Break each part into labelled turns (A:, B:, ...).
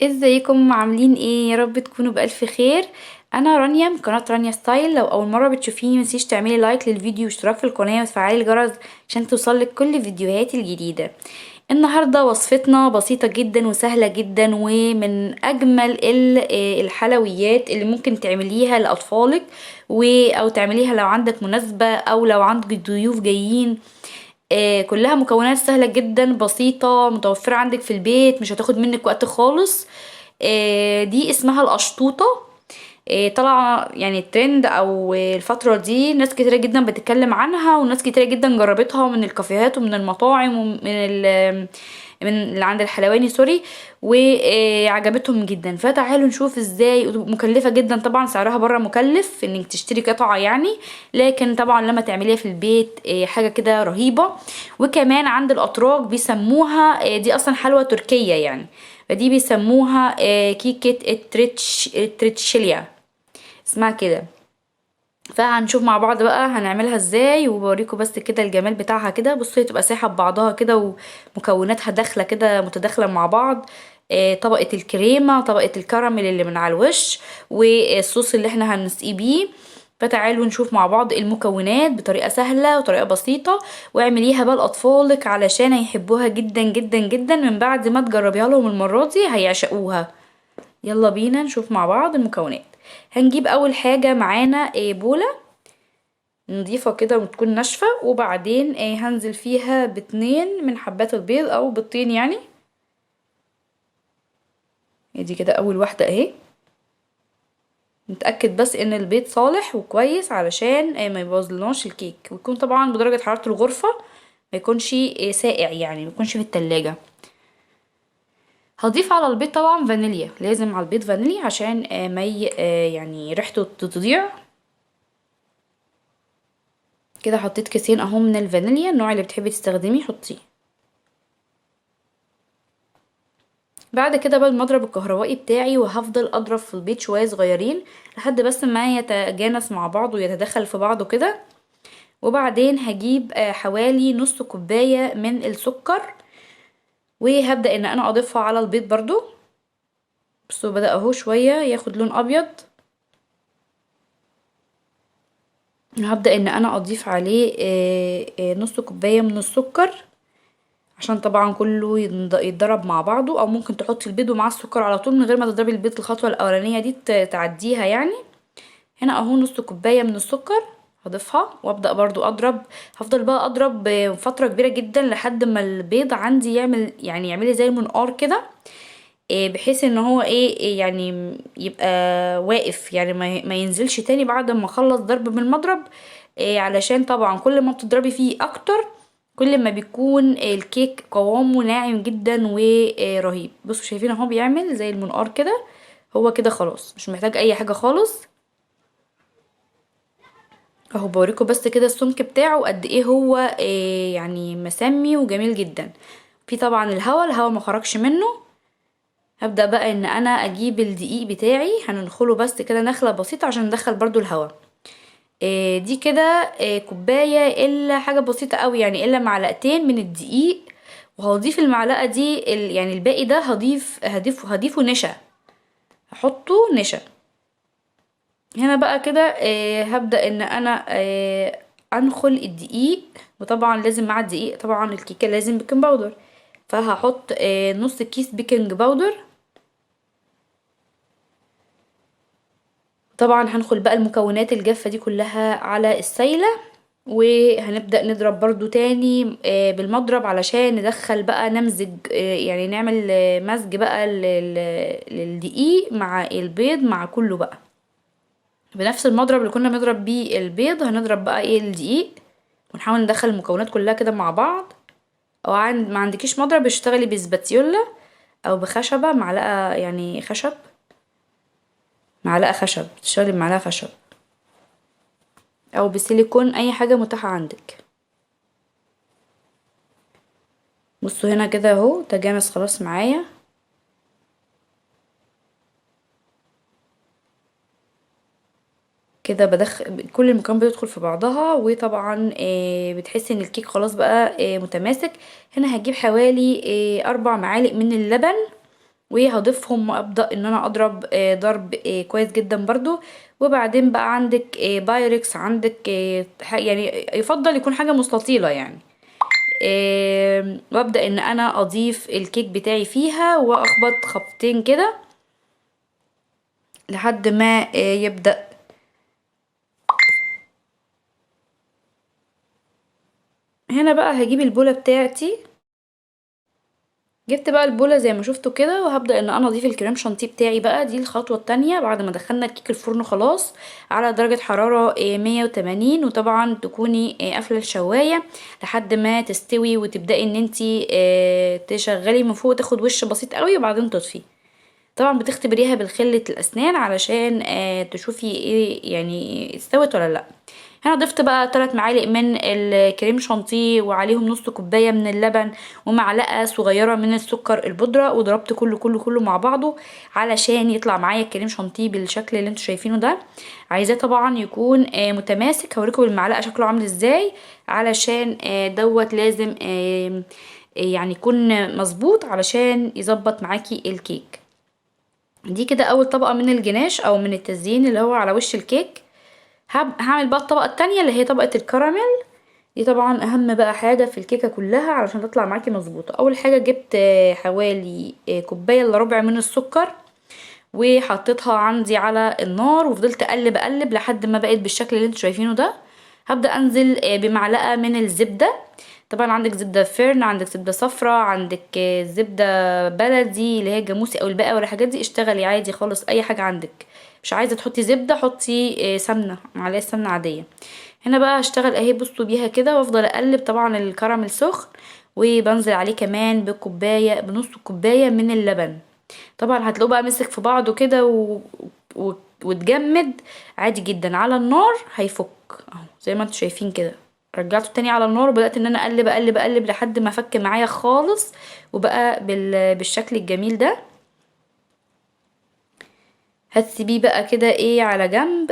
A: ازيكم عاملين ايه؟ يا رب تكونوا بألف خير. انا رانيا من قناة رانيا ستايل. لو اول مرة بتشوفيني متنسيش تعملي لايك للفيديو واشتراك في القناة وتفعلي الجرس عشان توصلك كل فيديوهاتي الجديدة. النهاردة وصفتنا بسيطة جدا وسهلة جدا ومن اجمل الحلويات اللي ممكن تعمليها لاطفالك او تعمليها لو عندك مناسبة او لو عندك ضيوف جايين. كلها مكونات سهلة جدا بسيطة متوفرة عندك في البيت، مش هتاخد منك وقت خالص. دي اسمها القشطوطة. طالعة يعني الترند او الفترة دي ناس كتيرة جدا بتتكلم عنها، وناس كتيرة جدا جربتها من الكافيهات ومن المطاعم ومن من اللي عند الحلواني سوري، وعجبتهم جدا. فتعالوا نشوف ازاي. مكلفة جدا طبعا، سعرها بره مكلف انك تشتري قطعة يعني، لكن طبعا لما تعمليها في البيت حاجة كده رهيبة. وكمان عند الاتراك بيسموها دي اصلا حلوى تركية يعني، فدي بيسموها كيكة التريتشيليا، اسمها كده. فهنشوف مع بعض بقى هنعملها ازاي وبوريكم بس كده الجمال بتاعها كده. بصوا هي تبقى سايحة ببعضها كده ومكوناتها داخلة كده متداخلة مع بعض. طبقة الكريمة، طبقة الكراميل اللي من على الوش، والصوص اللي احنا هنسقيه بيه. فتعالوا نشوف مع بعض المكونات بطريقة سهلة وطريقة بسيطة، واعمليها بقى لأطفالك علشان هيحبوها جدا جدا جدا. من بعد ما تجربيها لهم المرة دي هيعشقوها. يلا بينا نشوف مع بعض المكونات. هنجيب اول حاجة معانا بولة نضيفة كده وتكون ناشفة، وبعدين هنزل فيها باتنين من حبات البيض او بيضتين يعني. دي كده اول واحدة اهي. نتأكد بس ان البيض صالح وكويس علشان ما يبوظلناش الكيك، ويكون طبعا بدرجة حرارة الغرفة، ما يكونش ساقع يعني، ما يكونش في التلاجة. هضيف على البيض طبعا فانيليا، لازم على البيض فانيليا عشان ما يعني ريحته تضيع. كده حطيت كيسين اهو من الفانيليا، النوع اللي بتحبي تستخدميه حطيه. بعد كده بقى المضرب الكهربائي بتاعي، وهفضل اضرب في البيض شويه صغيرين لحد بس ما يتجانس مع بعض ويتدخل في بعضه كده. وبعدين هجيب حوالي نص كوبايه من السكر، وهبدا ان انا اضيفها على البيض برضو. بصوا بدأ اهو شويه ياخد لون ابيض. هبدأ ان انا اضيف عليه نص كوبايه من السكر، عشان طبعا كله يتضرب مع بعضه. او ممكن تحطي البيض ومع السكر على طول من غير ما تضربي البيض الخطوه الاولانيه دي تعديها يعني. هنا اهو نص كوبايه من السكر هضيفها وابدا برضو اضرب. هفضل بقى اضرب فتره كبيره جدا لحد ما البيض عندي يعمل يعني يعملي زي المنقار كده، بحيث ان هو يعني يبقى واقف يعني ما ينزلش تاني بعد ما اخلص ضرب من المضرب. علشان طبعا كل ما بتضربي فيه اكتر كل ما بيكون الكيك قوامه ناعم جدا ورهيب. بصوا شايفين اهو بيعمل زي المنقار كده. هو كده خلاص مش محتاج اي حاجة خالص. اهو بوريكم بس كده السمك بتاعه قد ايه هو يعني مسمي وجميل جدا. في طبعا الهوا ما خرجش منه. هبدأ بقى ان انا اجيب الدقيق بتاعي، هننخله بس كده نخلة بسيطة عشان ندخل برضو الهوا. دي كده كوباية الا حاجة بسيطة قوي يعني، الا معلقتين من الدقيق. وهضيف المعلقة دي يعني الباقي ده هضيفه نشا، هحطه نشا. هنا بقى كده هبدأ ان انا انخل الدقيق. وطبعا لازم مع الدقيق طبعا الكيكة لازم بيكنج باودر، فهحط نص كيس بيكنج باودر. طبعا هنخل بقى المكونات الجافة دي كلها على السايلة، وهنبدأ نضرب برضو تاني بالمضرب علشان ندخل بقى نمزج يعني نعمل مزج بقى للدقيق مع البيض مع كله بقى. بنفس المضرب اللي كنا بنضرب بيه البيض هنضرب بقى الدقيق، ونحاول ندخل المكونات كلها كده مع بعض. او ما عندكيش مضرب اشتغلي بسباتيولا او بخشبة معلقة يعني خشب، معلقة خشب، تشتغلي بمعلقة خشب او بسيليكون اي حاجة متاحة عندك. بصوا هنا كده اهو تجانس خلاص معايا. كده بدخل كل المكونات بتدخل في بعضها، وطبعا بتحسي ان الكيك خلاص بقى متماسك. هنا هجيب حوالي 4 معالق من اللبن، وهضيفهم وابدا ان انا اضرب ضرب كويس جدا برضو. وبعدين بقى عندك بايركس، عندك يعني يفضل يكون حاجه مستطيله يعني. وابدا ان انا اضيف الكيك بتاعي فيها واخبط خبطين كده لحد ما يبدا. هنا بقى هجيب البوله بتاعتي. جبت بقى البولة زي ما شفتوا كده، وهبدأ ان انا اضيف الكريم شانتيه بتاعي بقى. دي الخطوة التانية بعد ما دخلنا الكيك الفرن خلاص على درجة حرارة 180. وطبعا تكوني قافلة الشواية لحد ما تستوي، وتبدأي ان انتي تشغلي من فوق تاخد وش بسيط قوي وبعدين تطفي. طبعا بتختبريها بالخلة الاسنان علشان تشوفي ايه يعني استوت ولا لا. هنا ضفت بقى 3 معالق من الكريم شانتيه وعليهم نص كوبايه من اللبن ومعلقه صغيره من السكر البودره، وضربت كله مع بعضه علشان يطلع معايا الكريم شانتيه بالشكل اللي انتوا شايفينه ده. عايزاه طبعا يكون متماسك. هوريكم بالمعلقه شكله عامل ازاي علشان دوت لازم يعني يكون مظبوط علشان يظبط معاكي الكيك. دي كده اول طبقه من الجناش او من التزيين اللي هو على وش الكيك. هعمل بقى الطبقة التانية اللي هي طبقة الكراميل. دي طبعا اهم بقى حاجة في الكيكة كلها علشان تطلع معاكي مظبوطة. اول حاجة جبت حوالي كوباية الا ربع من السكر وحطيتها عندي على النار، وفضلت اقلب لحد ما بقت بالشكل اللي انتوا شايفينه ده. هبدأ انزل بمعلقة من الزبدة. طبعا عندك زبدة فرن، عندك زبدة صفرا، عندك زبدة بلدي اللي هي جاموسي او الباقة ولا الحاجات دي، اشتغلي عادي خالص اي حاجة عندك. مش عايزة تحطي زبدة حطي سمنة، معلقة سمنة عادية. هنا بقى هشتغل اهي بصوا بيها كده وافضل اقلب. طبعا الكراميل سخن وبنزل عليه كمان بنص كوباية من اللبن. طبعا هتلاقوه بقى مسك في بعضه كده واتجمد عادي جدا. على النار هيفك اهو زي ما انتوا شايفين كده. رجعته تاني على النار وبدأت ان انا اقلب لحد ما فك معايا خالص وبقى بالشكل الجميل ده. هتسيبيه بقى كده ايه على جنب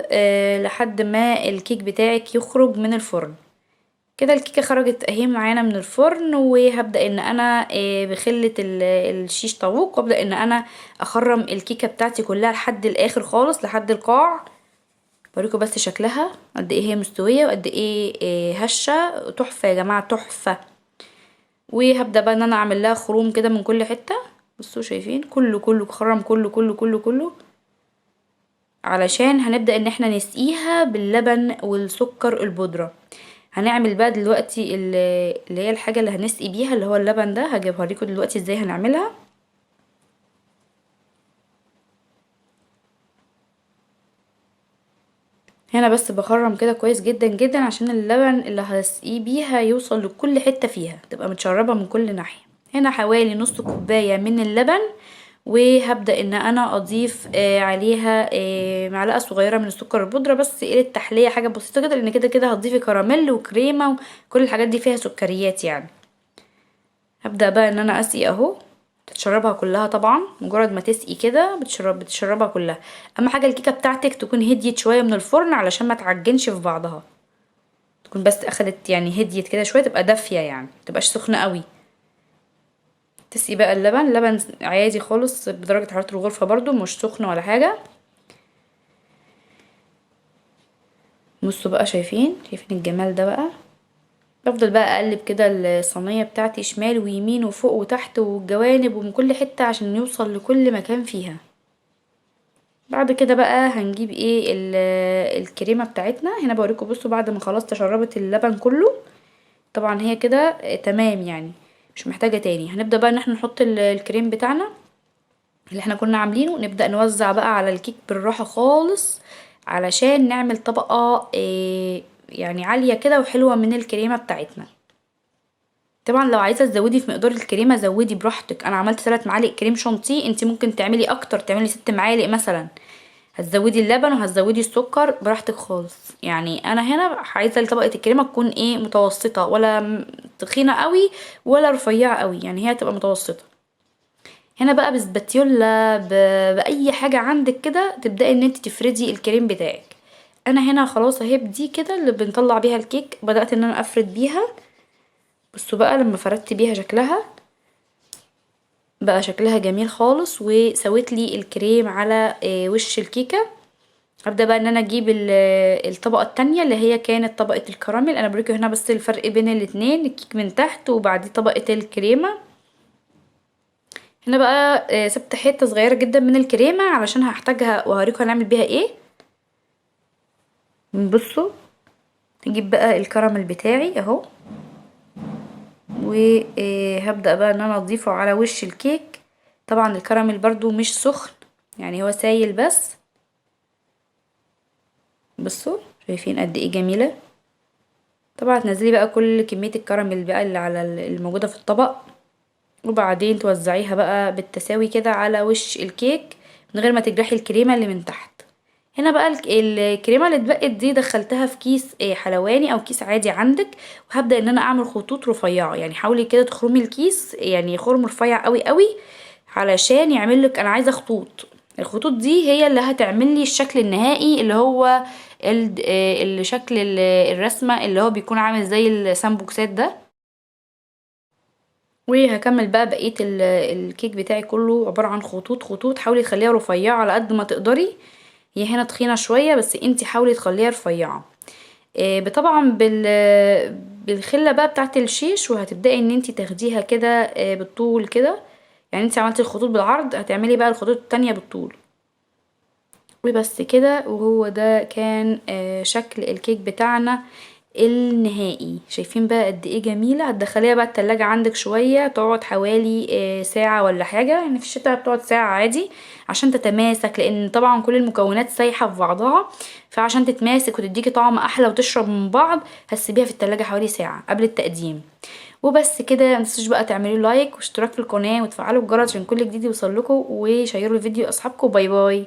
A: لحد ما الكيك بتاعك يخرج من الفرن. كده الكيكة خرجت اهي معانا من الفرن، وهبدأ ان انا بخلة الشيش طاووق وابدأ ان انا اخرم الكيكة بتاعتي كلها لحد الاخر خالص لحد القاع. بوريكم بس شكلها قد ايه هي مستوية وقد ايه هشة. تحفة يا جماعة تحفة. وهبدأ بقى ان انا اعمل لها خروم كده من كل حتة. بصوا شايفين كله خرم كله علشان هنبدأ ان احنا نسقيها باللبن والسكر البودرة. هنعمل بقى دلوقتي اللي هي الحاجة اللي هنسقي بيها اللي هو اللبن ده. هجيبها لكم دلوقتي ازاي هنعملها. هنا بس بخرم كده كويس جدا عشان اللبن اللي هسقيه بيها يوصل لكل حتة فيها تبقى متشربة من كل ناحية. هنا حوالي نص كوباية من اللبن، وهبدأ ان انا اضيف عليها معلقة صغيرة من السكر البودرة بس ايه للتحلية حاجة بسيطة كده، لان كده هتضيفي كراميل وكريمة وكل الحاجات دي فيها سكريات يعني. هبدأ بقى ان انا اسقي اهو. تتشربها كلها طبعا. مجرد ما تسقي كده بتشربها كلها. اهم حاجة الكيكة بتاعتك تكون هديت شوية من الفرن علشان ما تعجنش في بعضها. تكون بس اخدت يعني هديت كده شوية تبقى دافية يعني متبقاش سخنة قوي. تسقي بقى لبن عادي خالص بدرجة حرارة الغرفة برضو مش سخنة ولا حاجة. بصوا بقى شايفين الجمال ده بقى. بفضل بقى اقلب كده الصينية بتاعتي شمال ويمين وفوق وتحت والجوانب ومن كل حتة عشان يوصل لكل مكان فيها. بعد كده بقى هنجيب ايه الكريمة بتاعتنا. هنا بوريكم بصوا بعد ما خلاص تشربت اللبن كله. طبعا هي كده تمام يعني مش محتاجة تاني. هنبدأ بقى ان احنا نحط الكريم بتاعنا اللي احنا كنا عاملينه. نبدأ نوزع بقى على الكيك بالراحة خالص علشان نعمل طبقة يعني عالية كده وحلوة من الكريمة بتاعتنا. طبعا لو عايزة تزودي في مقدار الكريمة زودي براحتك. انا عملت 3 معالق كريم شانتيه، انت ممكن تعملي اكتر تعملي 6 معالق مثلا. هتزودي اللبن وهتزودي السكر براحتك خالص. يعني انا هنا عايزه طبقه الكريمه تكون ايه متوسطه، ولا تخينه قوي ولا رفيعه قوي، يعني هي تبقى متوسطه. هنا بقى بسباتيولا باي حاجه عندك كده تبداي ان انت تفردي الكريم بتاعك. انا هنا خلاص اهي بدي كده اللي بنطلع بيها الكيك بدات ان انا افرد بيها. بصوا بقى لما فردت بيها شكلها بقى شكلها جميل خالص. وسويت لي الكريم على وش الكيكه. هبدأ بقى ان انا اجيب الطبقة التانية اللي هي كانت طبقة الكراميل. انا بوريكم هنا بس الفرق بين الاتنين، الكيك من تحت وبعديه طبقة الكريمة. هنا بقى سبت حتة صغيرة جدا من الكريمة علشان هحتاجها وهوريكم هنعمل بيها ايه. بصوا، نجيب بقى الكراميل بتاعي اهو، وهبدأ بقى ان انا اضيفه على وش الكيك. طبعا الكراميل برضو مش سخن، يعني هو سايل بس. بصوا شايفين قد ايه جميلة. طبعا تنزلي بقى كل كمية الكراميل بقى اللي على الموجودة في الطبق، وبعدين توزعيها بقى بالتساوي كده على وش الكيك من غير ما تجرحي الكريمة اللي من تحت. هنا بقى الكريمة اللي اتبقت دي دخلتها في كيس حلواني او كيس عادي عندك، وهبدأ ان انا اعمل خطوط رفيعة. يعني حاولي كده تخرمي الكيس، يعني خرم رفيع قوي قوي علشان يعملك. انا عايزة خطوط، الخطوط دي هي اللي هتعمل لي الشكل النهائي اللي هو الشكل الرسمة اللي هو بيكون عامل زي السامبوكسات ده. وهكمل بقى بقية الكيك بتاعي كله عبارة عن خطوط خطوط. حاولي تخليها رفيعة على قد ما تقدري، هي هنا تخينة شوية بس انتي حاولي تخليها رفيعة. طبعا بالخلة بقى بتاعت الشيش، وهتبدأي ان انتي تاخديها كده بالطول كده. يعني انتي عملتي الخطوط بالعرض، هتعملي بقى الخطوط التانية بالطول. وبس كده، وهو ده كان شكل الكيك بتاعنا النهائي. شايفين بقى قد ايه جميلة. هتدخليها بقى التلاجة عندك شوية، تقعد حوالي ساعة ولا حاجة. يعني في الشتا بتقعد ساعة عادي عشان تتماسك، لان طبعا كل المكونات سايحة في بعضها، فعشان تتماسك وتديكي طعم احلى وتشرب من بعض هتسيبيها في التلاجة حوالي ساعة قبل التقديم. وبس كده، متنسوش بقى تعملوا لايك واشتراك في القناة وتفعلوا الجرس عشان كل جديد يوصلكوا، وشيروا الفيديو لاصحابكم. باي باي.